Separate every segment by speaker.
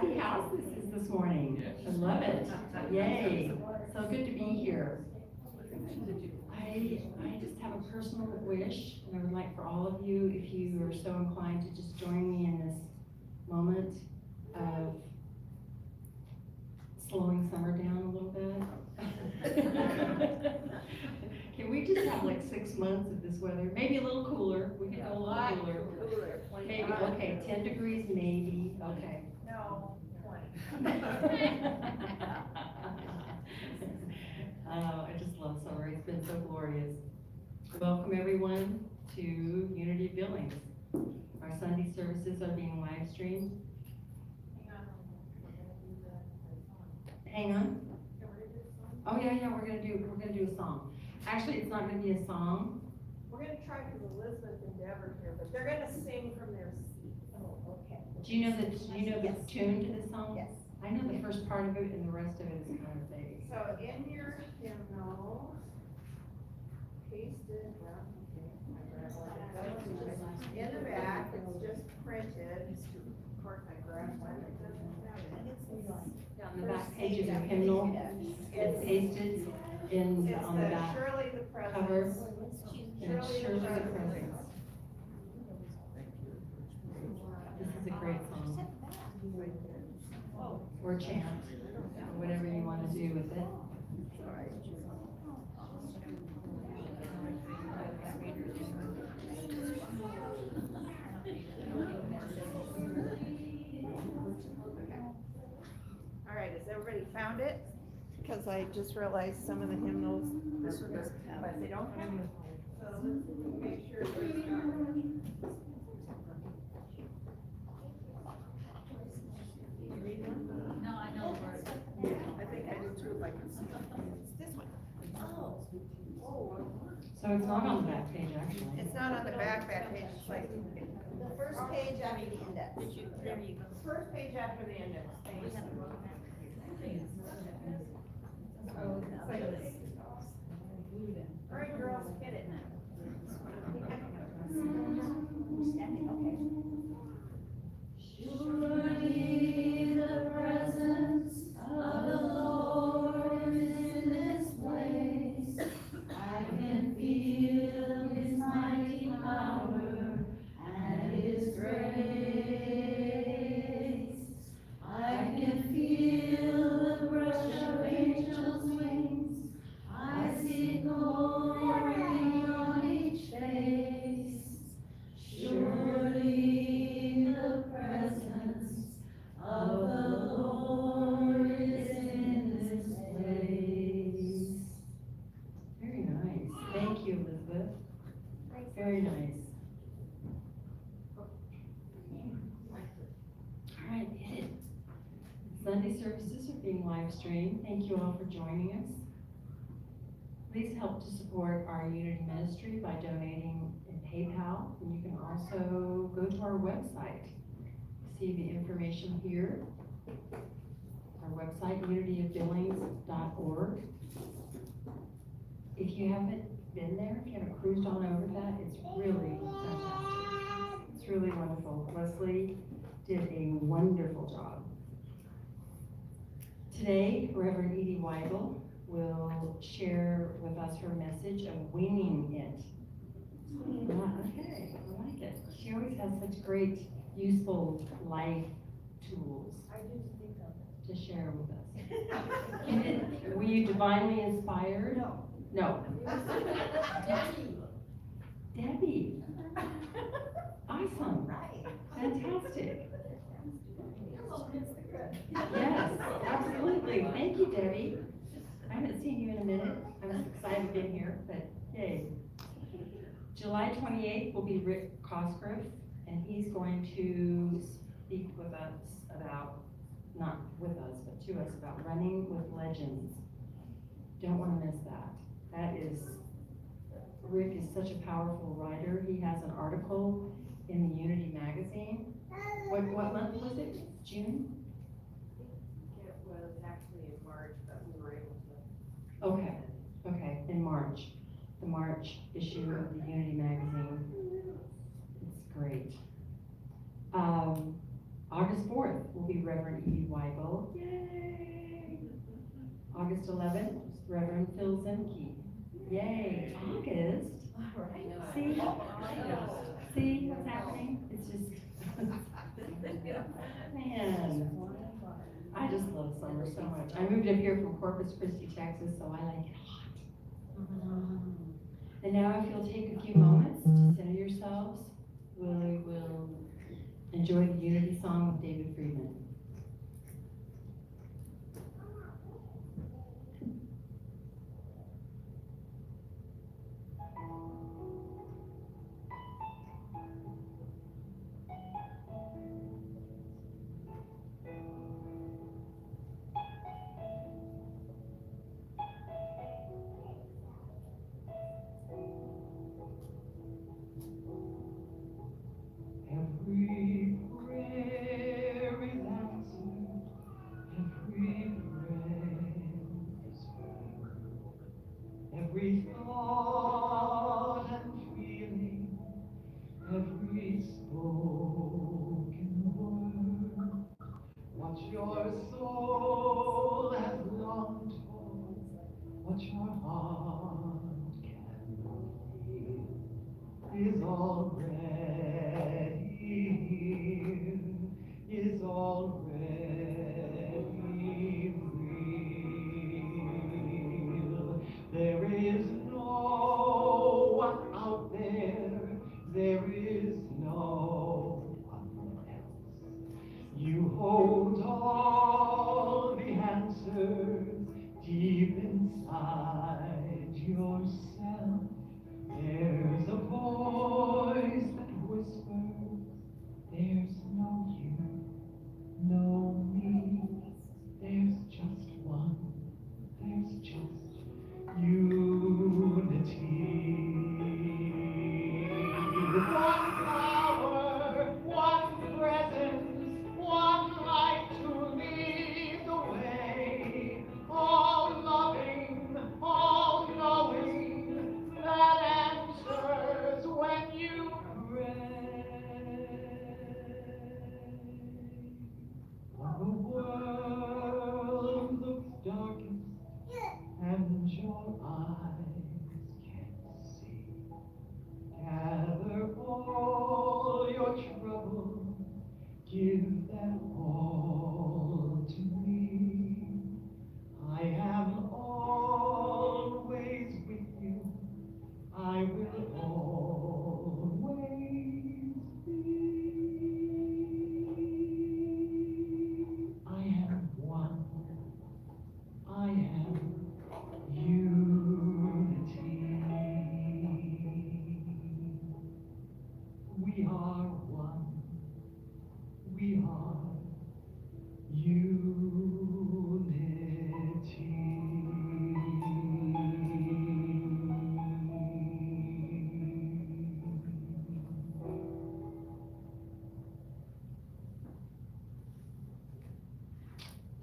Speaker 1: happy house this morning.
Speaker 2: Yes.
Speaker 1: I love it. Yay. So good to be here. I just have a personal wish, and I would like for all of you, if you are so inclined, to just join me in this moment of slowing summer down a little bit. Can we just have like 6 months of this weather? Maybe a little cooler. We can go a little cooler. Maybe, okay, 10 degrees maybe, okay.
Speaker 3: No, 20.
Speaker 1: I just love summer. It's been so glorious. Welcome everyone to Unity of Billings. Our Sunday services are being live streamed. Hang on. Oh yeah, we're gonna do a song. Actually, it's not gonna be a song.
Speaker 3: We're gonna try because Elizabeth and Deb are here, but they're gonna sing from their seat.
Speaker 4: Oh, okay.
Speaker 1: Do you know the tune to this song?
Speaker 4: Yes.
Speaker 1: I know the first part of it, and the rest of it is kind of vague.
Speaker 3: So in your hymnal, paste it, in the back, it's just printed. Of course, I grabbed one that doesn't have it.
Speaker 1: On the back page of your hymnal, it's pasted in,
Speaker 3: It's
Speaker 1: on the back
Speaker 3: Surely the
Speaker 1: cover,
Speaker 3: Presence.
Speaker 1: and it's Surely the Presence. This is a great song. Or chant, or whatever you want to do with it.
Speaker 3: All right, has everybody found it? Because I just realized some of the hymnals, but they don't have it. So let's make sure.
Speaker 4: No, I know the word.
Speaker 3: I think I do too, if I can see it. It's this one.
Speaker 1: So it's not on the back page, actually.
Speaker 3: It's not on the back page, it's like,
Speaker 4: The first page after the index.
Speaker 3: there you go. The first page after the index. Thanks. All right, girls, hit it.
Speaker 4: Standing, okay.
Speaker 5: Surely the presence of the Lord is in this place. I can feel his mighty power and his grace. I can feel the brush of angels' wings. I see glory on each face. Surely the presence of the Lord is in this place.
Speaker 1: Very nice. Thank you, Elizabeth. Very nice. All right, hit it. Sunday services are being live streamed. Thank you all for joining us. Please help to support our Unity ministry by donating in PayPal. And you can also go to our website. See the information here. Our website, unityofbillings.org. If you haven't been there, if you haven't cruised on over that, it's really fantastic. It's really wonderful. Leslie did a wonderful job. Today, Rev Edee Weigel will share with us her message of winging it. Okay, I like it. She always has such great, useful life tools
Speaker 3: I didn't think of it.
Speaker 1: to share with us. Were you divinely inspired?
Speaker 3: No.
Speaker 1: No. Debbie. Awesome.
Speaker 3: Right.
Speaker 1: Fantastic. Yes, absolutely. Thank you, Debbie. I haven't seen you in a minute. I'm excited to be here, but yay. July 28th will be Rick Cosgrove, and he's going to speak with us about, not with us, but to us about running with legends. Don't want to miss that. That is, Rick is such a powerful writer. He has an article in the Unity magazine. What month was it? June?
Speaker 3: It was actually in March, but we were able to.
Speaker 1: Okay, in March. The March issue of the Unity magazine. It's great. August 4th will be Reverend Edee Weigel. Yay! August 11th, Reverend Phil Zemke. Yay! August. See? See what's happening? It's just, man, I just love summer so much. I moved up here from Corpus Christi, Texas, so I like it hot. And now if you'll take a few moments to center yourselves, we will enjoy the Unity song of David Friedman. Every prayer is answered, every prayer is heard, every thought and feeling, every spoken word, what your soul has longed for, what your heart can feel, is already here, is already real. There is no one out there is no one else. You hold all the answers deep inside yourself. There's a voice that whispers, there's no you, no me. There's just one, there's just unity. One power, one presence, one light to lead the way. All loving, all knowing, that answers when you pray. When the world looks darkest and your eyes can't see, gather all your troubles, give them all to me. I am always with you, I will always be. I am one, I am unity. We are one, we are unity.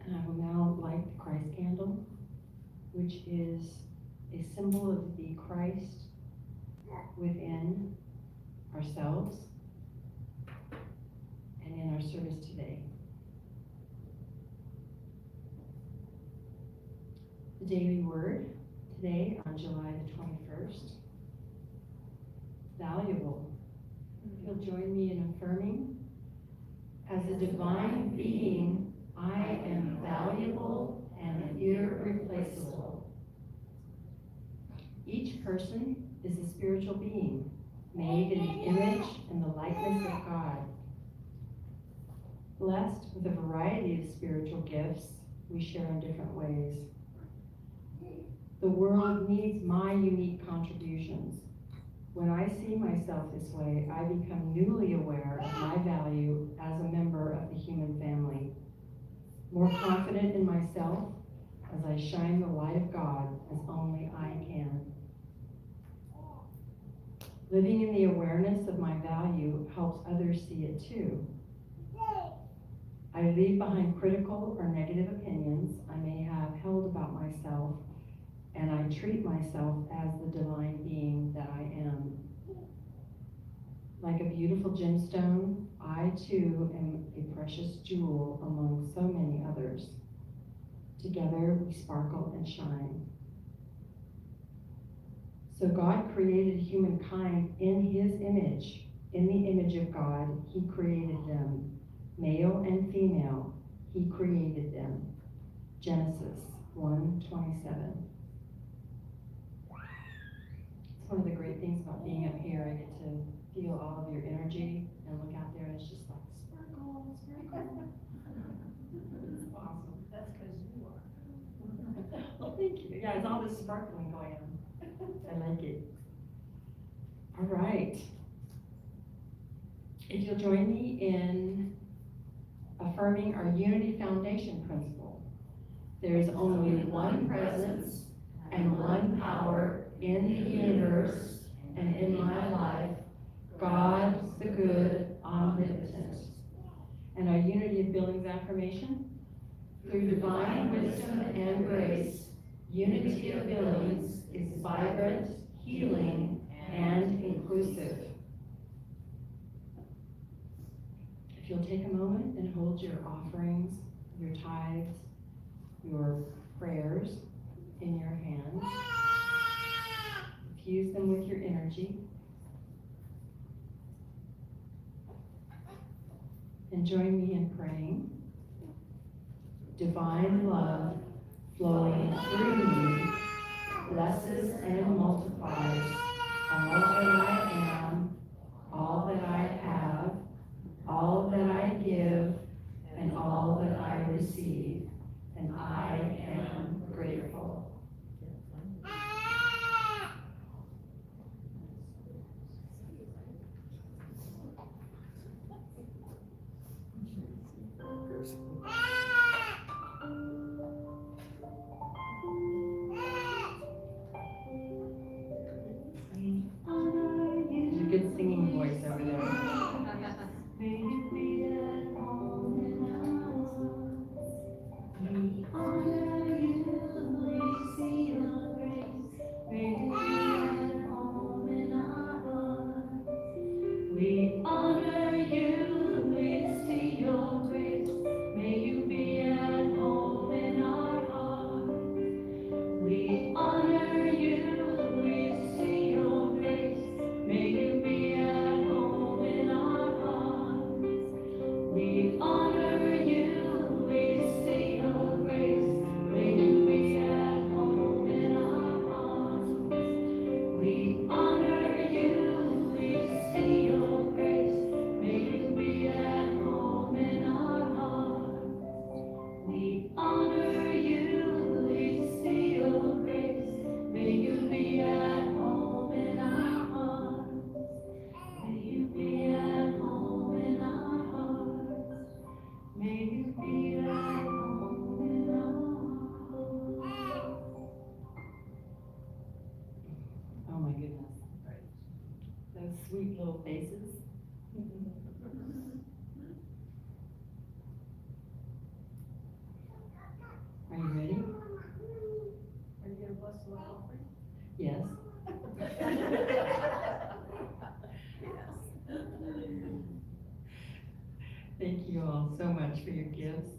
Speaker 1: And I will now light the Christ candle, which is a symbol of the Christ within ourselves and in our service today. The daily word today on July the 21st, valuable. You'll join me in affirming, as a divine being, I am valuable and irreplaceable. Each person is a spiritual being, made in the image and the likeness of God. Blessed with a variety of spiritual gifts we share in different ways. The world needs my unique contributions. When I see myself this way, I become newly aware of my value as a member of the human family, more confident in myself as I shine the light of God as only I can. Living in the awareness of my value helps others see it too. I leave behind critical or negative opinions I may have held about myself, and I treat myself as the divine being that I am. Like a beautiful gemstone, I too am a precious jewel among so many others. Together we sparkle and shine. So God created humankind in his image. In the image of God, he created them. Male and female, he created them. Genesis 1:27. It's one of the great things about being up here. I get to feel all of your energy and look out there and it's just like sparkle, sparkle. It's awesome.
Speaker 4: That's because you are.
Speaker 1: Well, thank you. Yeah, it's all this sparkling going on. I like it. All right. If you'll join me in affirming our Unity Foundation principle. There is only one presence and one power in the universe and in my life, God the good, omnipotent. And our Unity of Billings affirmation, through divine wisdom and grace, Unity of Billings is vibrant, healing, and inclusive. If you'll take a moment and hold your offerings, your tithes, your prayers in your hands, infuse them with your energy, and join me in praying. Divine love flowing through me blesses and multiplies all that I am, all that I have, all that I give, and all that I receive, and I am grateful. There's a good singing voice over there. May you be at home in our hearts. We honor you, we see your grace. May you be at home in our hearts. We honor you, we see your grace. May you be at home in our hearts. We honor you, we see your grace. May you be at home in our hearts. We honor you, we see your grace. May you be at home in our hearts. We honor you, we see your grace. May you be at home in our hearts. We honor you, we see your grace. May you be at home in our hearts. May you be at home in our hearts. May you be at home in our hearts. Oh my goodness. Those sweet little faces. Are you ready?
Speaker 4: Are you gonna bless the offering?
Speaker 1: Yes. Thank you all so much for your gifts.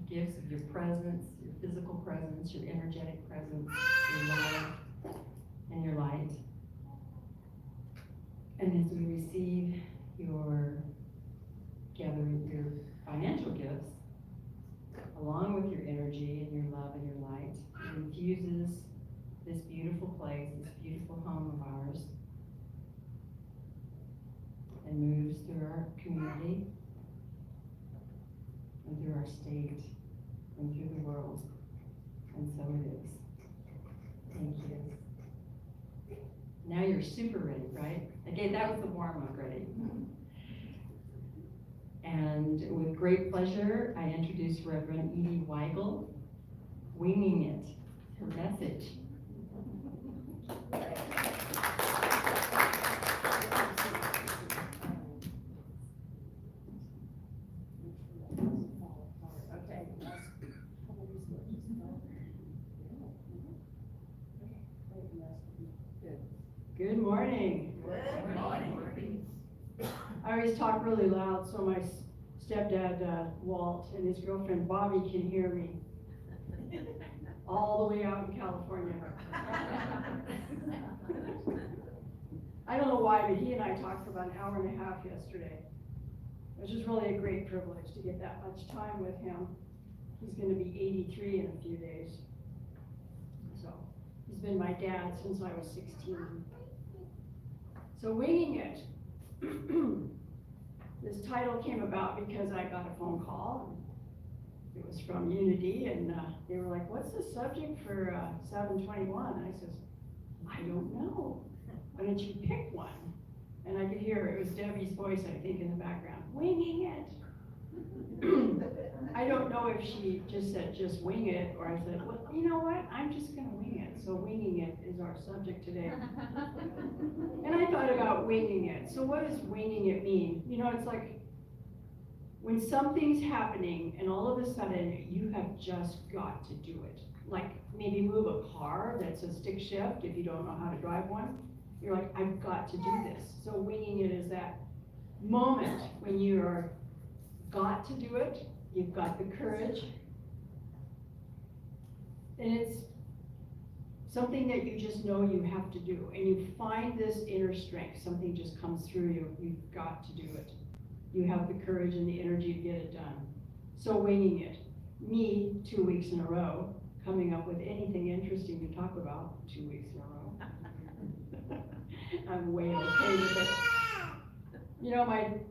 Speaker 1: Gifts of your presence, your physical presence, your energetic presence, your love, and your light. And as we receive your financial gifts, along with your energy and your love and your light, it infuses this beautiful place, this beautiful home of ours, and moves through our community, and through our state, and through the world. And so it is. Thank you. Now you're super ready, right? Okay, that was the warm-up ready. And with great pleasure, I introduce Rev Edee Weigel, Winging It, her message.
Speaker 3: Okay.
Speaker 1: Good morning.
Speaker 3: Good morning.
Speaker 1: All
Speaker 2: always talk really loud so my stepdad, Walt, and his girlfriend Bobby can hear me. All the way out in California. I don't know why, but he and I talked for about an hour and a half yesterday. Which is really a great privilege to get that much time with him. He's gonna be 83 in a few days. So, he's been my dad since I was 16. So winging it. This title came about because I got a phone call. It was from Unity, and they were like, what's the subject for 721? And I says, I don't know. Why don't you pick one? And I could hear it was Debbie's voice, I think, in the background, winging it. I don't know if she just said, just wing it, or I said, well, you know what, I'm just gonna wing it. So winging it is our subject today. And I thought about winging it. So what does winging it mean? You know, it's like when something's happening and all of a sudden you have just got to do it. Like maybe move a car that's a stick shift if you don't know how to drive one. You're like, I've got to do this. So winging it is that moment when you're got to do it, you've got the courage, and it's something that you just know you have to do, and you find this inner strength, something just comes through you, you've got to do it. You have the courage and the energy to get it done. So winging it. Me, 2 weeks in a row, coming up with anything interesting to talk about, 2 weeks in a row. I'm way okay with it. You know, my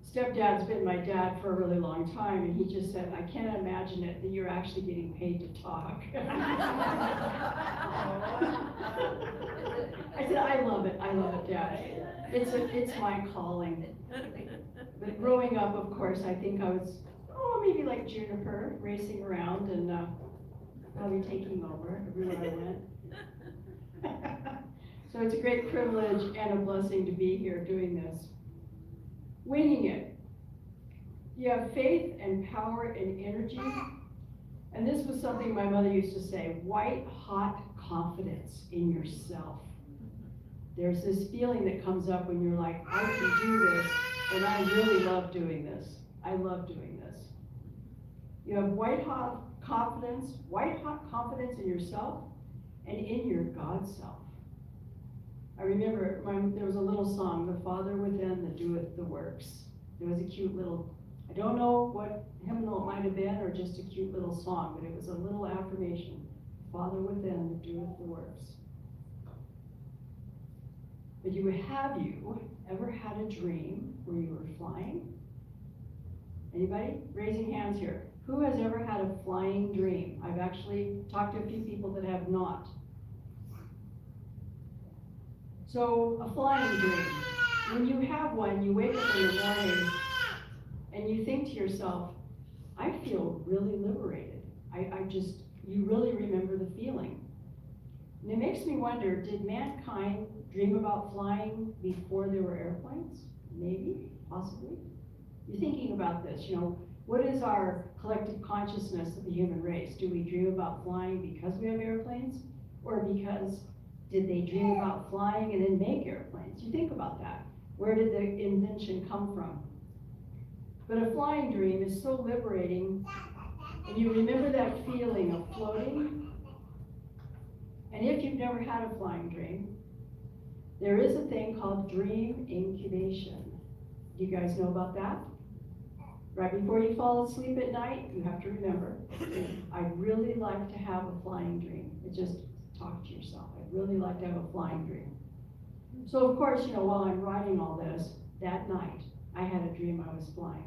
Speaker 2: stepdad's been my dad for a really long time, and he just said, I can't imagine it, that you're actually getting paid to talk. I said, I love it, Dad. It's my calling. But growing up, of course, I think I was, maybe like Juniper, racing around and probably taking over everywhere I went. So it's a great privilege and a blessing to be here doing this. Winging it. You have faith and power and energy. And this was something my mother used to say, white hot confidence in yourself. There's this feeling that comes up when you're like, I can do this, and I really love doing this. I love doing this. You have white hot confidence in yourself and in your God self. I remember there was a little song, the Father within that doeth the works. It was a cute little, I don't know what hymnal it might have been or just a cute little song, but it was a little affirmation. Father within that doeth the works. But have you ever had a dream where you were flying? Anybody? Raising hands here. Who has ever had a flying dream? I've actually talked to a few people that have not. So, a flying dream. When you have one, you wake up in the morning and you think to yourself, I feel really liberated. You really remember the feeling. And it makes me wonder, did mankind dream about flying before there were airplanes? Maybe, possibly. You're thinking about this, what is our collective consciousness of the human race? Do we dream about flying because we have airplanes? Or because did they dream about flying and then make airplanes? You think about that. Where did the invention come from? But a flying dream is so liberating, and you remember that feeling of floating. And if you've never had a flying dream, there is a thing called dream incubation. Do you guys know about that? Right before you fall asleep at night, you have to remember, I'd really like to have a flying dream. Just talk to yourself. I'd really like to have a flying dream. So of course, while I'm writing all this, that night, I had a dream I was flying.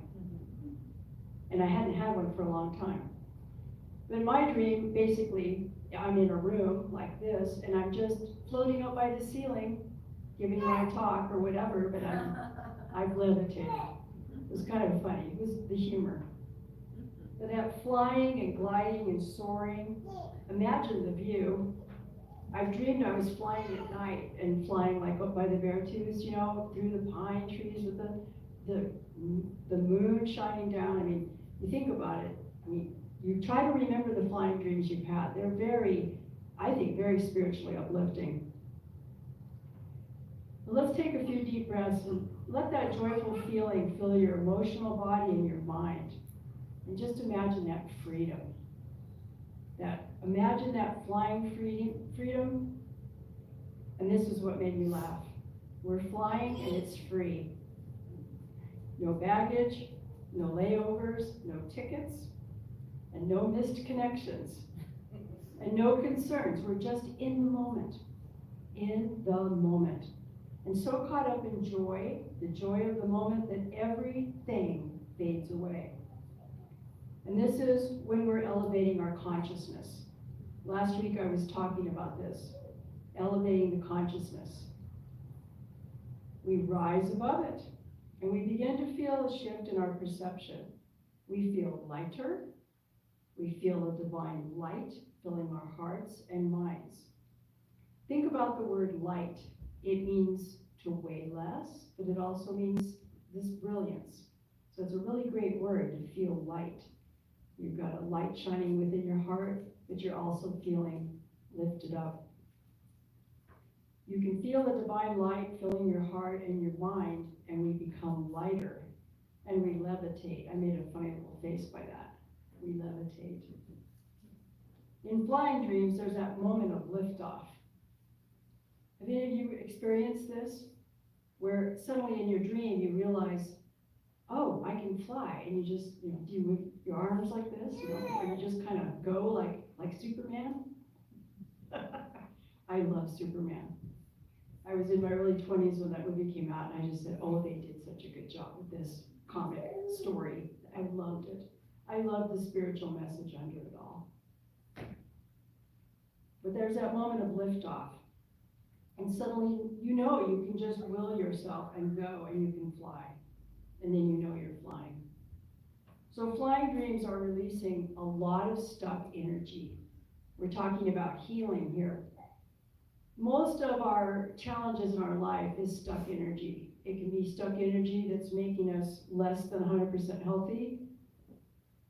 Speaker 2: And I hadn't had one for a long time. But my dream, basically, I'm in a room like this, and I'm just floating up by the ceiling, giving my talk or whatever, but I've levitated. It was kind of funny. It was the humor. But that flying and gliding and soaring, imagine the view. I've dreamed I was flying at night and flying like up by the Beartooths, through the pine trees with the moon shining down. You think about it. You try to remember the flying dreams you've had. They're very spiritually uplifting. Let's take a few deep breaths and let that joyful feeling fill your emotional body and your mind. And just imagine that freedom. Imagine that flying freedom. And this is what made me laugh. We're flying and it's free. No baggage, no layovers, no tickets, and no missed connections, and no concerns. We're just in the moment. In the moment. And so caught up in joy, the joy of the moment, that everything fades away. And this is when we're elevating our consciousness. Last week I was talking about this, elevating the consciousness. We rise above it, and we begin to feel a shift in our perception. We feel lighter. We feel a divine light filling our hearts and minds. Think about the word light. It means to weigh less, but it also means this brilliance. So it's a really great word, to feel light. You've got a light shining within your heart, but you're also feeling lifted up. You can feel the divine light filling your heart and your mind, and we become lighter, and we levitate. I made a funny little face by that. We levitate. In flying dreams, there's that moment of liftoff. Have any of you experienced this? Where suddenly in your dream you realize, oh, I can fly, and you just, do you move your arms like this, or you just kind of go like Superman? I love Superman. I was in my early 20s when that movie came out, and I just said, oh, they did such a good job with this comic story. I loved it. I love the spiritual message under it all. But there's that moment of liftoff. And suddenly, you can just will yourself and go, and you can fly. And then you know you're flying. So flying dreams are releasing a lot of stuck energy. We're talking about healing here. Most of our challenges in our life is stuck energy. It can be stuck energy that's making us less than 100% healthy.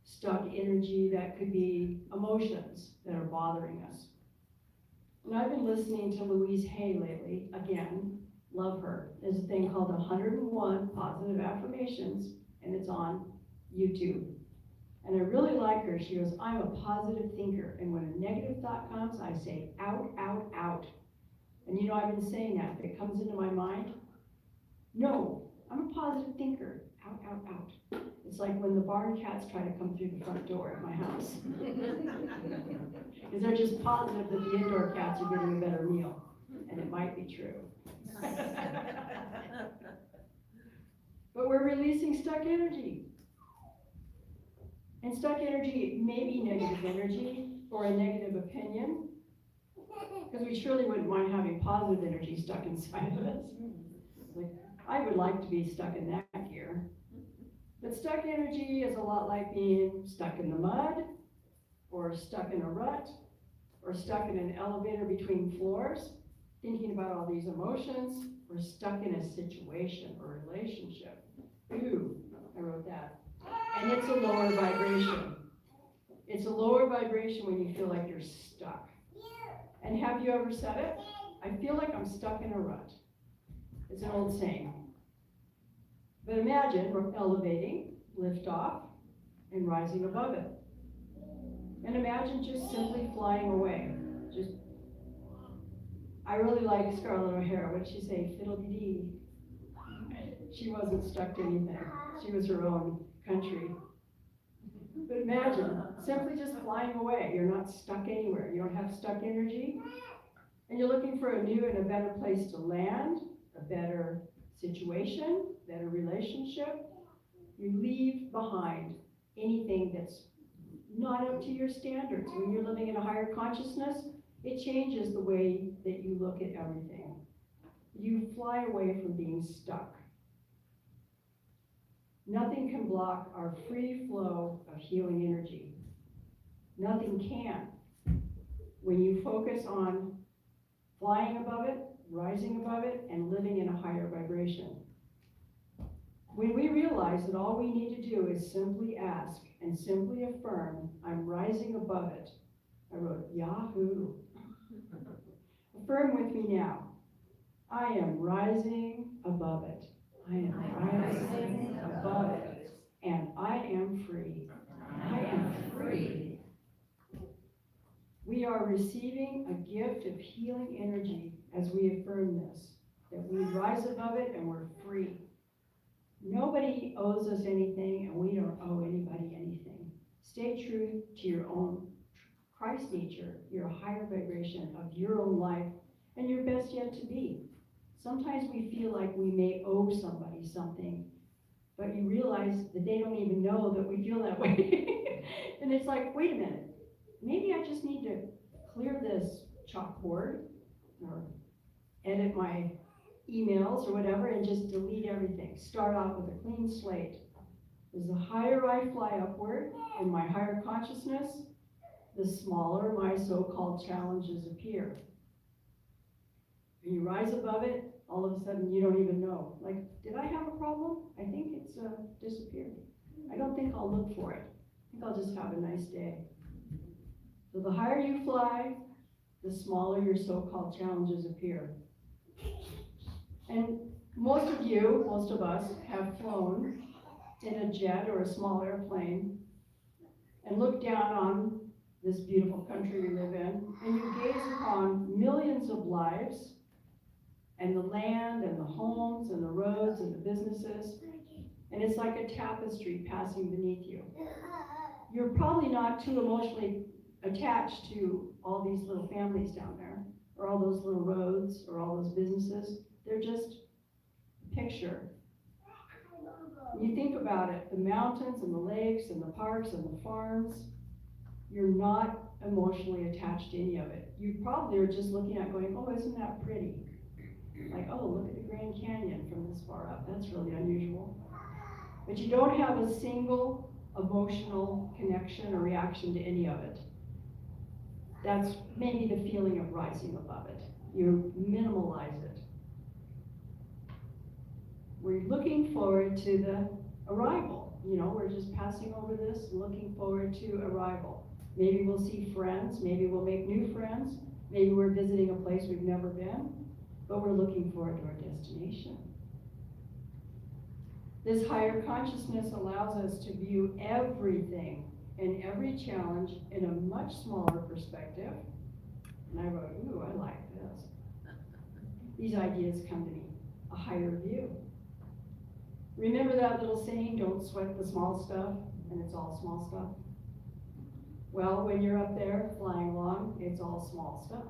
Speaker 2: Stuck energy that could be emotions that are bothering us. And I've been listening to Louise Hay lately, again, love her. There's a thing called 101 Positive Affirmations, and it's on YouTube. And I really like her. She goes, I'm a positive thinker, and when a negative thought comes, I say, out, out, out. And I've been saying that. If it comes into my mind, no, I'm a positive thinker, out, out, out. It's like when the barn cats try to come through the front door at my house. Because they're just positive that the indoor cats are getting a better meal. And it might be true. But we're releasing stuck energy. And stuck energy may be negative energy or a negative opinion. Because we surely wouldn't mind having positive energy stuck inside of us. Like, I would like to be stuck in that gear. But stuck energy is a lot like being stuck in the mud, or stuck in a rut, or stuck in an elevator between floors, thinking about all these emotions, or stuck in a situation or relationship. Ooh, I wrote that. And it's a lower vibration. It's a lower vibration when you feel like you're stuck. And have you ever said it? I feel like I'm stuck in a rut. It's an old saying. But imagine we're elevating, lift off, and rising above it. And imagine just simply flying away. I really like Scarlett O'Hara. What did she say? Fiddle-dee-dee. She wasn't stuck to anything. She was her own country. But imagine simply just flying away. You're not stuck anywhere. You don't have stuck energy. And you're looking for a new and a better place to land, a better situation, better relationship. You leave behind anything that's not up to your standards. When you're living in a higher consciousness, it changes the way that you look at everything. You fly away from being stuck. Nothing can block our free flow of healing energy. Nothing can. When you focus on flying above it, rising above it, and living in a higher vibration. When we realize that all we need to do is simply ask and simply affirm, I'm rising above it. I wrote, Yahoo. Affirm with me now. I am rising above it. I am rising above it. And I am free. I am free. We are receiving a gift of healing energy as we affirm this, that we rise above it and we're free. Nobody owes us anything and we don't owe anybody anything. Stay true to your own Christ nature, your higher vibration of your own life and your best yet to be. Sometimes we feel like we may owe somebody something, but you realize that they don't even know that we feel that way. And it's like, wait a minute, maybe I just need to clear this chalkboard or edit my emails or whatever and just delete everything. Start out with a clean slate. As the higher I fly upward in my higher consciousness, the smaller my so-called challenges appear. When you rise above it, all of a sudden you don't even know. Like, did I have a problem? I think it's disappeared. I don't think I'll look for it. I think I'll just have a nice day. So the higher you fly, the smaller your so-called challenges appear. And most of us have flown in a jet or a small airplane and looked down on this beautiful country we live in, and you gaze upon millions of lives and the land and the homes and the roads and the businesses, and it's like a tapestry passing beneath you. You're probably not too emotionally attached to all these little families down there, or all those little roads, or all those businesses. They're just a picture. When you think about it, the mountains and the lakes and the parks and the farms, you're not emotionally attached to any of it. You probably are just looking at going, oh, isn't that pretty? Like, oh, look at the Grand Canyon from this far up. That's really unusual. But you don't have a single emotional connection or reaction to any of it. That's maybe the feeling of rising above it. You minimalize it. We're looking forward to the arrival. You know, we're just passing over this, looking forward to arrival. Maybe we'll see friends, maybe we'll make new friends, maybe we're visiting a place we've never been, but we're looking forward to our destination. This higher consciousness allows us to view everything and every challenge in a much smaller perspective. And I wrote, ooh, I like this. These ideas come to me, a higher view. Remember that little saying, don't sweat the small stuff, and it's all small stuff? Well, when you're up there flying along, it's all small stuff.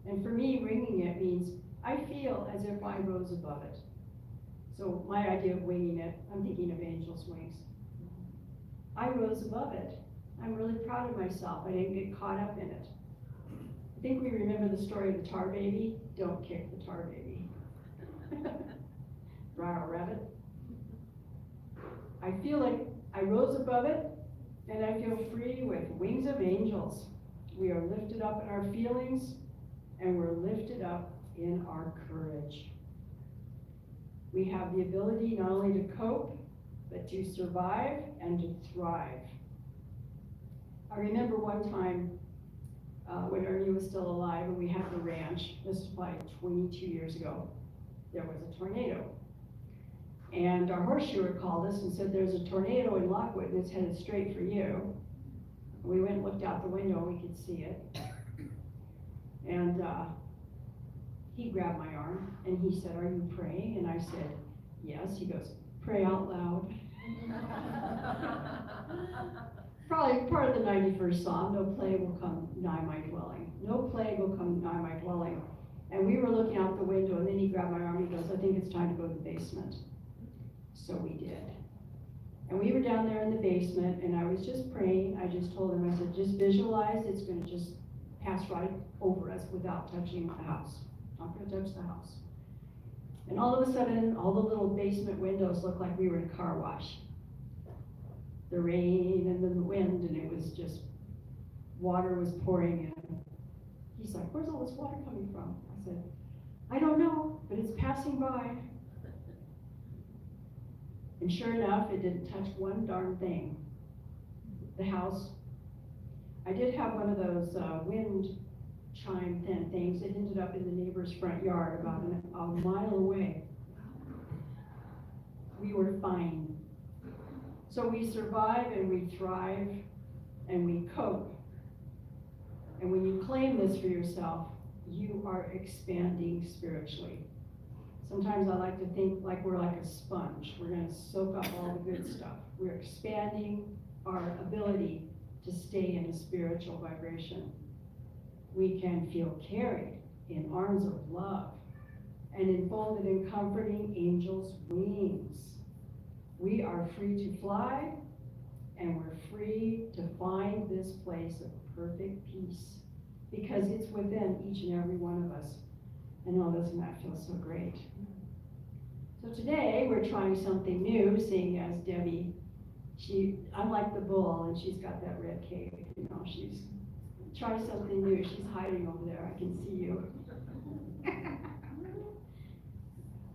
Speaker 2: And for me, winging it means I feel as if I rose above it. So my idea of winging it, I'm thinking of angel's wings. I rose above it. I'm really proud of myself. I didn't get caught up in it. I think we remember the story of the tar baby. Don't kick the tar baby. Rawr, rabbit. I feel like I rose above it, and I feel free with wings of angels. We are lifted up in our feelings, and we're lifted up in our courage. We have the ability not only to cope, but to survive and to thrive. I remember one time when Ernie was still alive and we had the ranch, this was like 22 years ago, there was a tornado. And our horseshoer called us and said, there's a tornado in Lockwood and it's headed straight for you. We went and looked out the window and we could see it. And he grabbed my arm and he said, are you praying? And I said, yes. He goes, pray out loud. Probably part of the 91st Psalm, no plague will come nigh my dwelling. No plague will come nigh my dwelling. And we were looking out the window and then he grabbed my arm and he goes, I think it's time to go to the basement. So we did. And we were down there in the basement and I was just praying. I just told him, I said, just visualize it's going to just pass right over us without touching the house. Not going to touch the house. And all of a sudden, all the little basement windows looked like we were in a car wash. The rain and then the wind, and it was just, water was pouring in. He's like, where's all this water coming from? I said, I don't know, but it's passing by. And sure enough, it didn't touch one darn thing. The house, I did have one of those wind chime things. It ended up in the neighbor's front yard about a mile away. We were fine. So we survive and we thrive and we cope. And when you claim this for yourself, you are expanding spiritually. Sometimes I like to think like we're like a sponge. We're going to soak up all the good stuff. We're expanding our ability to stay in a spiritual vibration. We can feel carried in arms of love and enfolded in comforting angels' wings. We are free to fly, and we're free to find this place of perfect peace because it's within each and every one of us. And oh, doesn't that feel so great? So today we're trying something new, seeing as Debbie, I'm like the bull, and she's got that red cape. You know, she's trying something new. She's hiding over there. I can see you.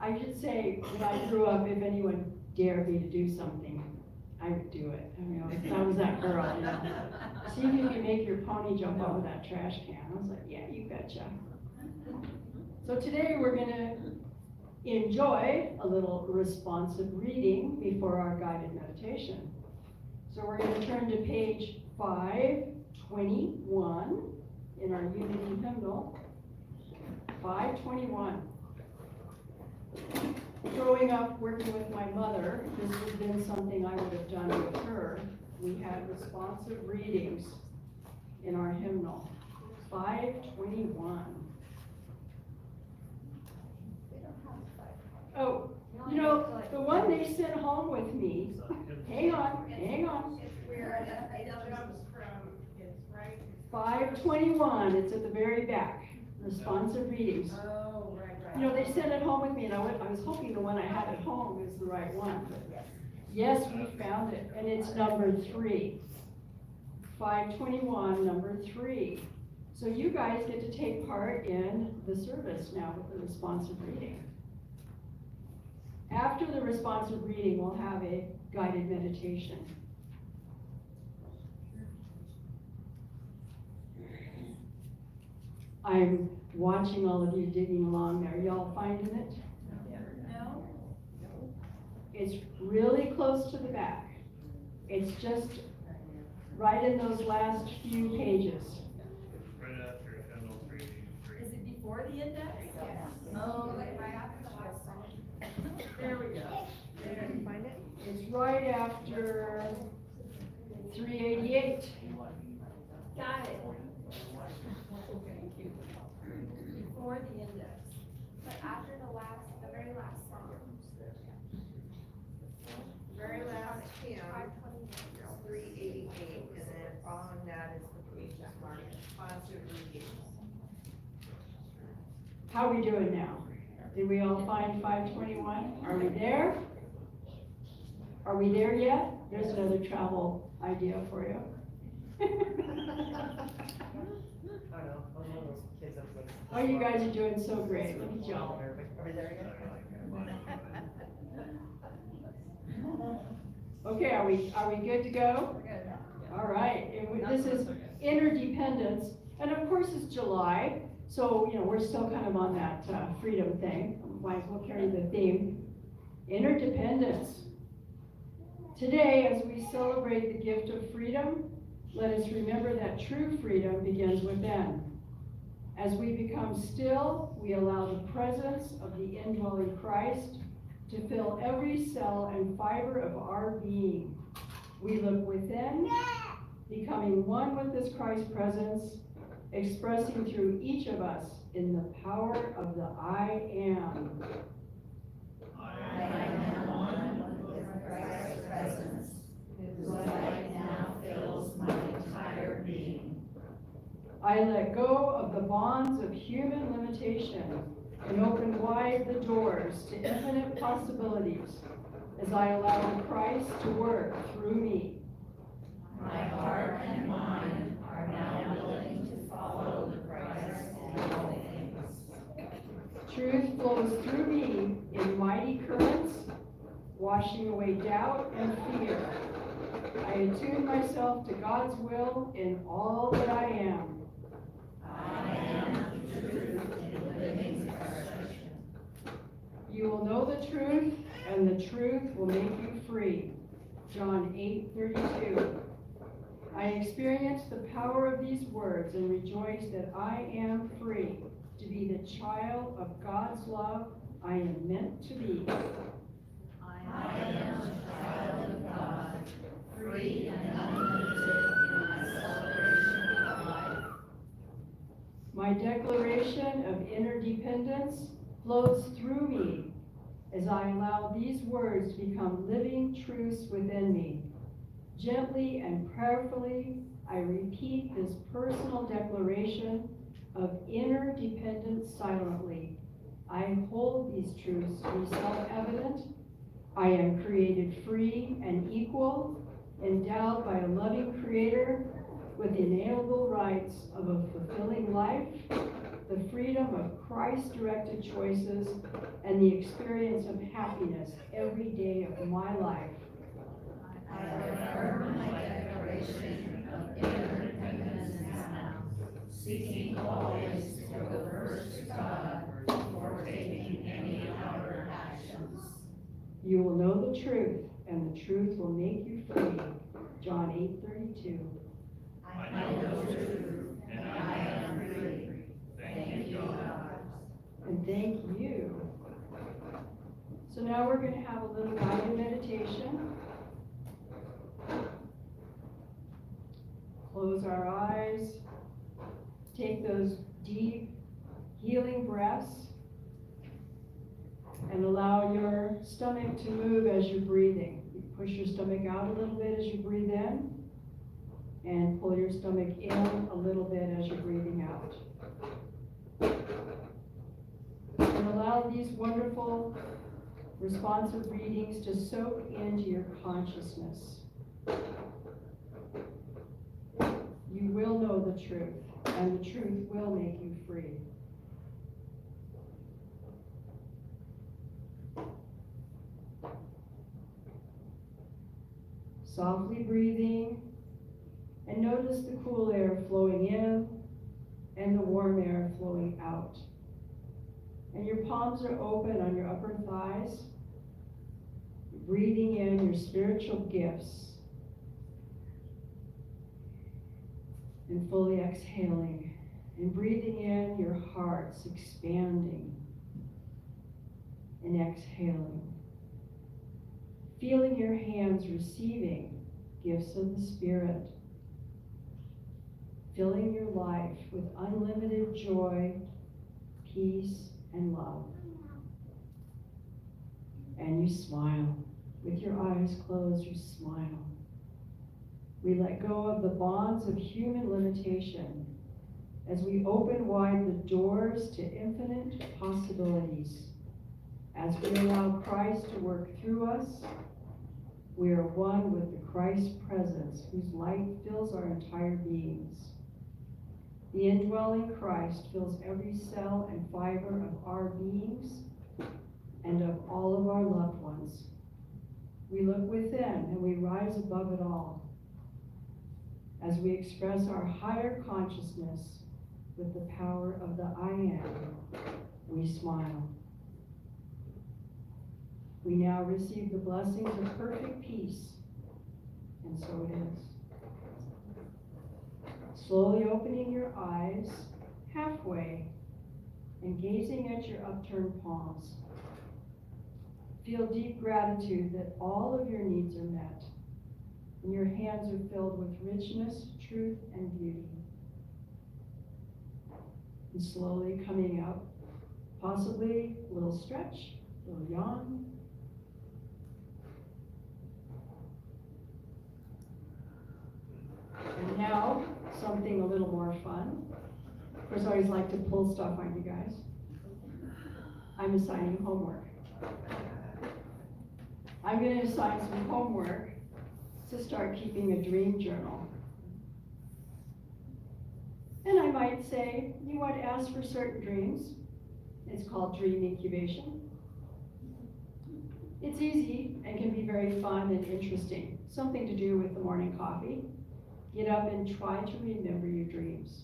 Speaker 2: I should say, when I grew up, if anyone dared me to do something, I would do it. I mean, I was that girl, you know. See if you can make your pony jump over that trash can. I was like, yeah, you betcha. So today we're going to enjoy a little responsive reading before our guided meditation. So we're going to turn to page 521 in our Unity hymnal. 521. Growing up working with my mother, this would have been something I would have done with her. We had responsive readings in our hymnal. 521. Oh, you know, the one they sent home with me, hang on.
Speaker 3: It's weird. It jumps from, it's right.
Speaker 2: 521, it's at the very back, responsive readings.
Speaker 3: Oh, right.
Speaker 2: You know, they sent it home with me, and I was hoping the one I had at home is the right one. But yes, we found it, and it's number 3. 521, number 3. So you guys get to take part in the service now with the responsive reading. After the responsive reading, we'll have a guided meditation. I'm watching all of you digging along there. Y'all finding it?
Speaker 3: No?
Speaker 2: It's really close to the back. It's just right in those last few pages.
Speaker 6: Right after hymnal 383.
Speaker 1: Is it before the index?
Speaker 3: Yes.
Speaker 1: Oh,
Speaker 3: Like right after the last song.
Speaker 2: There we go.
Speaker 3: Did you find it?
Speaker 2: It's right after 388.
Speaker 1: got it. Before the index.
Speaker 7: But after the very last song.
Speaker 3: Very last hymn, 388, and then following that is the page marked responsive reading.
Speaker 2: How are we doing now? Did we all find 521? Are we there? Are we there yet? There's another travel idea for you. Oh, you guys are doing so great. Look at y'all. Okay, are we good to go? All right. This is interdependence, and of course it's July, so you know we're still kind of on that freedom thing. Might as well carry the theme, interdependence. Today, as we celebrate the gift of freedom, let us remember that true freedom begins within. As we become still, we allow the presence of the indwelling Christ to fill every cell and fiber of our being. We look within, becoming one with this Christ presence, expressing through each of us in the power of the I am.
Speaker 5: I am one with Christ's presence, whose light now fills my entire being.
Speaker 2: I let go of the bonds of human limitation and open wide the doors to infinite possibilities as I allow the Christ to work through me.
Speaker 5: My heart and mind are now willing to follow the Christ in all things.
Speaker 2: Truth flows through me in mighty currents, washing away doubt and fear. I attune myself to God's will in all that I am.
Speaker 5: I am
Speaker 2: You will know the truth, and the truth will make you free. John 8:32. I experience the power of these words and rejoice that I am free to be the child of God's love I am meant to be.
Speaker 5: I am a child of God, free and unlimited in my celebration of life.
Speaker 2: My declaration of interdependence flows through me as I allow these words to become living truths within me. Gently and prayerfully, I repeat this personal declaration of inner dependence silently. I hold these truths to be self-evident. I am created free and equal, endowed by a loving Creator with the inalienable rights of a fulfilling life, the freedom of Christ-directed choices, and the experience of happiness every day of my life.
Speaker 5: I affirm my declaration of interdependence now, seeking always to go first to God before taking any outer actions.
Speaker 2: You will know the truth, and the truth will make you free. John 8:32.
Speaker 5: I know the truth, and I am free. Thank you, God.
Speaker 2: And thank you. So now we're going to have a little guided meditation. Close our eyes. Take those deep, healing breaths. And allow your stomach to move as you're breathing. You push your stomach out a little bit as you breathe in. And pull your stomach in a little bit as you're breathing out. And allow these wonderful responsive breathings to soak into your consciousness. You will know the truth, and the truth will make you free. Softly breathing, and notice the cool air flowing in and the warm air flowing out. And your palms are open on your upper thighs, breathing in your spiritual gifts, and fully exhaling, and breathing in your hearts, expanding, and exhaling. Feeling your hands receiving gifts of the Spirit, filling your life with unlimited joy, peace, and love. And you smile. With your eyes closed, you smile. We let go of the bonds of human limitation as we open wide the doors to infinite possibilities. As we allow Christ to work through us, we are one with the Christ presence whose light fills our entire beings. The indwelling Christ fills every cell and fiber of our beings and of all of our loved ones. We look within and we rise above it all. As we express our higher consciousness with the power of the I Am, we smile. We now receive the blessings of perfect peace, and so it is. Slowly opening your eyes halfway and gazing at your upturned palms. Feel deep gratitude that all of your needs are met, and your hands are filled with richness, truth, and beauty. And slowly coming up, possibly a little stretch, a little yawn. And now, something a little more fun. Of course, I always like to pull stuff on you guys. I'm assigning homework. I'm going to assign some homework to start keeping a dream journal. And I might say, you want to ask for certain dreams. It's called dream incubation. It's easy and can be very fun and interesting. Something to do with the morning coffee. Get up and try to remember your dreams.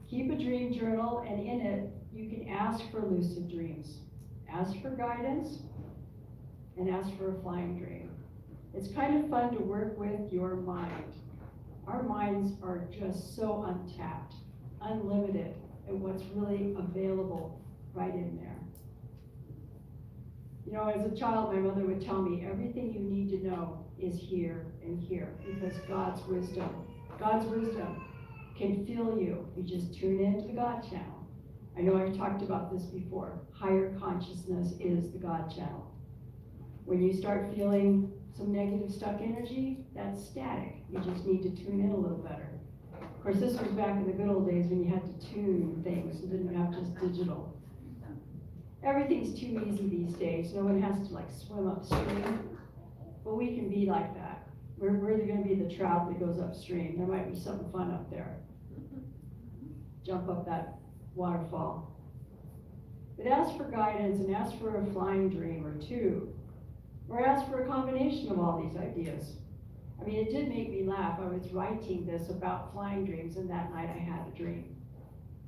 Speaker 2: Keep a dream journal, and in it, you can ask for lucid dreams. Ask for guidance, and ask for a flying dream. It's kind of fun to work with your mind. Our minds are just so untapped, unlimited, and what's really available right in there. You know, as a child, my mother would tell me, everything you need to know is here and here, because God's wisdom can fill you. You just tune into the God channel. I know I've talked about this before. Higher consciousness is the God channel. When you start feeling some negative stuck energy, that's static. You just need to tune in a little better. Of course, this was back in the good old days when you had to tune things and didn't have just digital. Everything's too easy these days. No one has to like swim upstream. But we can be like that. We're going to be the trout that goes upstream. There might be something fun up there. Jump up that waterfall. But ask for guidance and ask for a flying dream or two. Or ask for a combination of all these ideas. I mean, it did make me laugh. I was writing this about flying dreams, and that night I had a dream.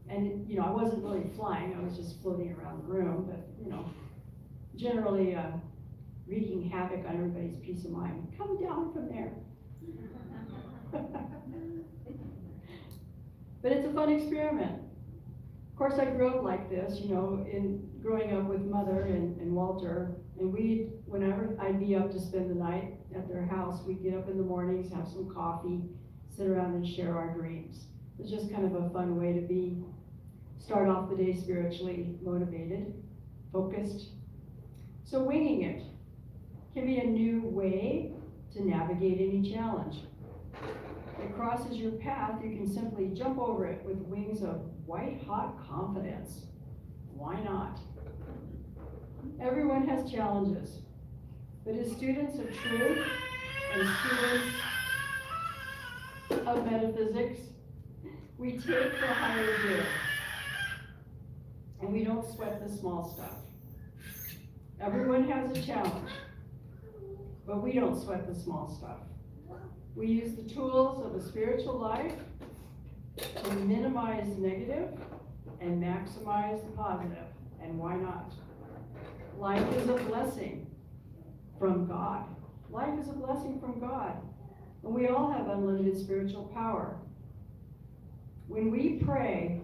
Speaker 2: And, you know, I wasn't really flying. I was just floating around the room, but, you know, generally wreaking havoc on everybody's peace of mind. Come down from there. But it's a fun experiment. Of course, I grew up like this, you know, in growing up with Mother and Walter, and whenever I'd be up to spend the night at their house, we'd get up in the mornings, have some coffee, sit around and share our dreams. It was just kind of a fun way to start off the day spiritually motivated, focused. So winging it can be a new way to navigate any challenge. It crosses your path, you can simply jump over it with wings of white-hot confidence. Why not? Everyone has challenges, but as students of truth and students of metaphysics, we take the higher view, and we don't sweat the small stuff. Everyone has a challenge, but we don't sweat the small stuff. We use the tools of a spiritual life to minimize the negative and maximize the positive. And why not? Life is a blessing from God. Life is a blessing from God. And we all have unlimited spiritual power. When we pray,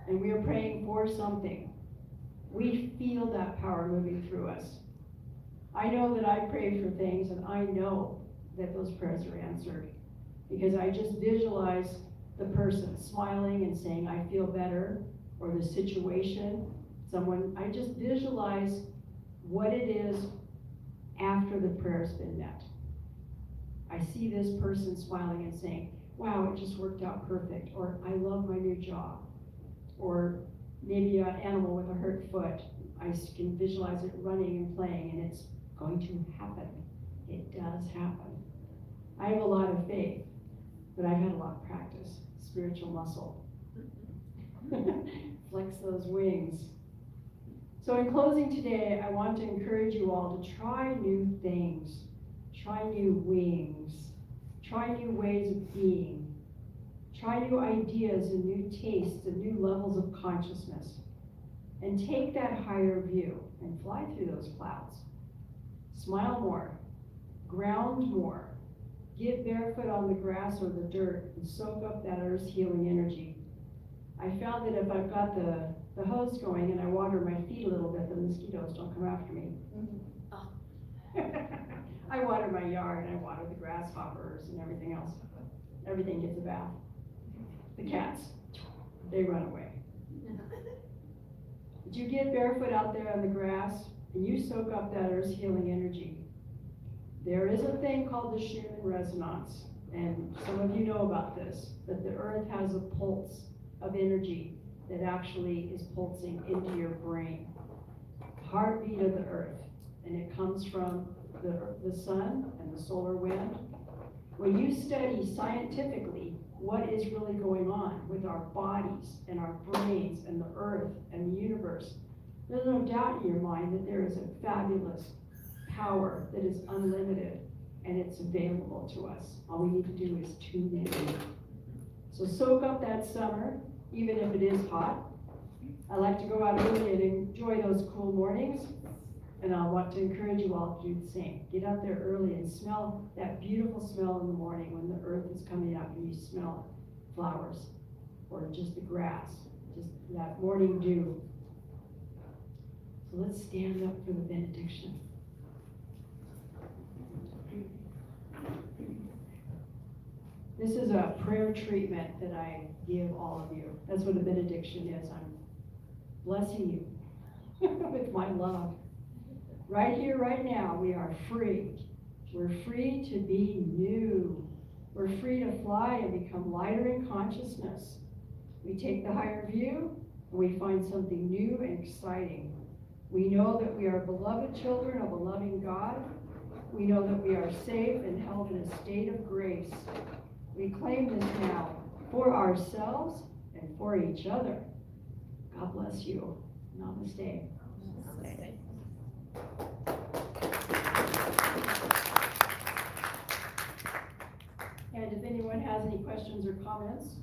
Speaker 2: and we are praying for something, we feel that power moving through us. I know that I prayed for things, and I know that those prayers are answered, because I just visualize the person smiling and saying, I feel better, or the situation, I just visualize what it is after the prayer's been met. I see this person smiling and saying, wow, it just worked out perfect, or I love my new job, or maybe an animal with a hurt foot. I can visualize it running and playing, and it's going to happen. It does happen. I have a lot of faith, but I've had a lot of practice, spiritual muscle. Flex those wings. So in closing today, I want to encourage you all to try new things, try new wings, try new ways of being, try new ideas and new tastes and new levels of consciousness, and take that higher view and fly through those clouds. Smile more, ground more, get barefoot on the grass or the dirt and soak up that earth's healing energy. I found that if I've got the hose going and I water my feet a little bit, the mosquitoes don't come after me. I water my yard and I water the grasshoppers and everything else. Everything gets a bath. The cats, they run away. But you get barefoot out there on the grass and you soak up that earth's healing energy. There is a thing called the Schumann resonance, and some of you know about this, that the earth has a pulse of energy that actually is pulsing into your brain. Heartbeat of the earth, and it comes from the sun and the solar wind. When you study scientifically what is really going on with our bodies and our brains and the earth and the universe, there's no doubt in your mind that there is a fabulous power that is unlimited, and it's available to us. All we need to do is tune in. So soak up that summer, even if it is hot. I like to go out early and enjoy those cool mornings, and I want to encourage you all to do the same. Get out there early and smell that beautiful smell in the morning when the earth is coming up and you smell flowers, or just the grass, just that morning dew. So let's stand up for the benediction. This is a prayer treatment that I give all of you. That's what a benediction is. I'm blessing you with my love. Right here, right now, we are free. We're free to be new. We're free to fly and become lighter in consciousness. We take the higher view and we find something new and exciting. We know that we are beloved children of a loving God. We know that we are safe and held in a state of grace. We claim this now for ourselves and for each other. God bless you. Namaste. And if anyone has any questions or comments,